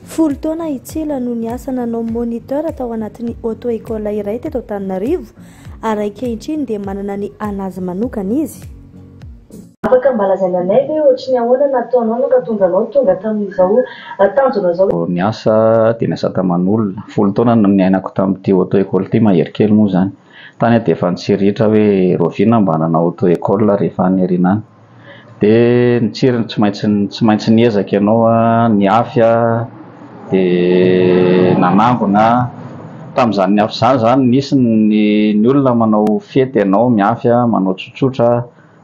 Folo taona itsela no niasa nanao moniteur atao anatin'ny auto-école iray teto Antananarivo ary ankehitriny dia manana ny anazy manokana izy. Afaka mbalazana anay hoe ohatry ny ahoana nataonao no ka tonga tamin'izao tanjona zao. Niasa dia niasa taman'olona. Folo taona no niainako tamin'ity auto-école ity, mahery kely moa zany. Tany dia efa nitsiritra hoe Rovina mba hanana auto-école rehefa any Erinany. Dia nitsirina tsy maintsy niezaka ianao niafy dia nanambona tamin'izany niafy zany nisy ny olona manao fety, ianao miafy manao tsotsotra,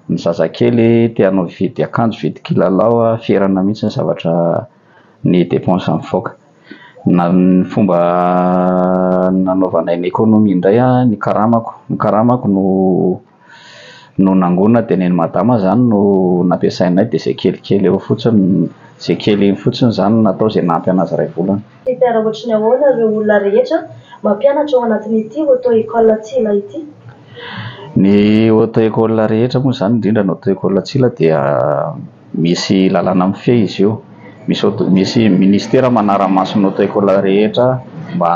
ny zazakely tianao vidy akanjo, vidy kilalao, ferana mihitsy ny zavatra ny dépense mivoaka. Ny fomba nanaovanay ny économie indray ny karamako no nangona teneny madama zany no nampiasainay, dia zay kelikely eo fotsiny, zay kely iny fotsiny zany natao zay nampy anazy ray volana. Tara ohatry ny ahoana ireo olona rehetra mampianatra ao anatin'ity auto-école Tsila ity? Ny auto-école rehetra moa zany, indrindra ny auto-école Tsila dia misy lalàna mifehy izy io. Misy ministera manara-maso ny auto-école rehetra mba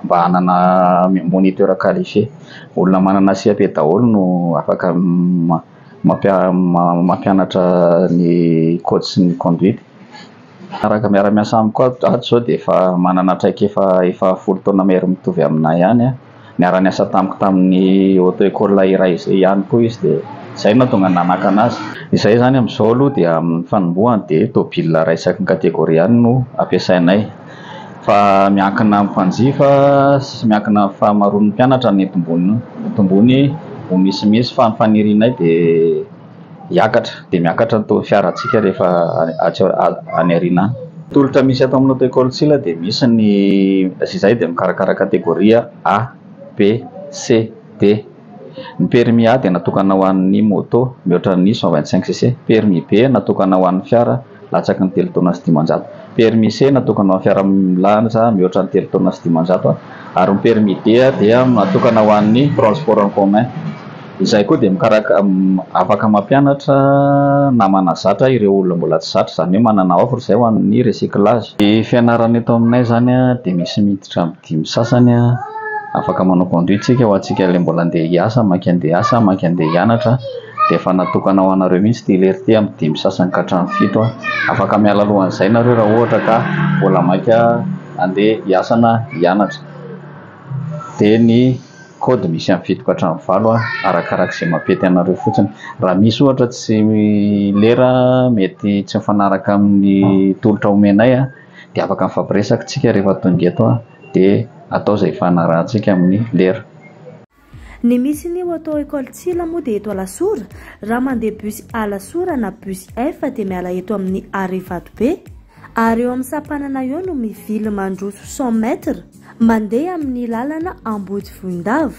hanana moniteur qualifié. Olona manana CAP daholo no afaka mampianatra ny code sy ny conduite. Araka miara-miasa amiko ato zao dia efa manana traika efa folo taona mahery mitovy aminay ihany. Niara-niasa tamiko tamin'ny auto-école iray izay ihany koa izy, dia izay nahatonga nanaka anazy. Izay zany amin'izao aloha dia amin'ny fanombohany dia tôbila raisaky kategoria ihany no ampiasainay. Fa miankina amin'ny mpanjifa sy miankina amin'ny fahamaroan'ny mpianatra ny tombony ho misimisy fa ny fanirinay dia hiakatra, dia miakatra ny fiarantsika rehefa any Erinany. Tolotra misy ato amin'ny auto-école Tsila dia misy ny izay dia mikarakara kategoria A, B, C, D. Ny permis A dia natokana ho an'ny moto mihoatra ny 125cc, permis B natokana ho an'ny fiara latsaky ny 3 taona sy 500, permis C natokana ho an'ny fiara milanja mihoatra ny 3 taona sy 500, ary ny permis D dia natokana ho an'ny transport en commun. Izay koa dia afaka mampianatra na manazatra ireo olona mbola tsy zatra, zany hoe manana offre izay ho an'ny recyclage. Ny fianarana eto aminay zany dia misy miditra amin'ny 5 sasany afaka manao conduite tsika ho antsika ilay mbola andeha hiasa, maika andeha hiasa, maika andeha hianatra, dia efa natokana ho anareo mihitsy ty lerty amin'ny 5 sasany ka hatramin'ny 7. Afaka miala alohan'izay nareo raha ohatra ka mbola maika andeha hiasa na hianatra. Dia ny code misy amin'ny 7 ka hatramin'ny 9 arakarak'izay mampety anareo fotsiny. Raha misy ohatra tsy lera mety tsy mifanaraka amin'ny tolotra omenay dia afaka mifampiresaka tsika rehefa tonga eto dia atao izay fanarahantsika amin'ny lera. Ny misy ny auto-école Tsila moa dia eto Alasora. Raha mandeha bus Alasora na bus F dia miala eto amin'ny Arivato-be, ary eo amin'ny sampanana eo no mivily mandroso 100 metra mandeha amin'ny lalana Ambodivohindava.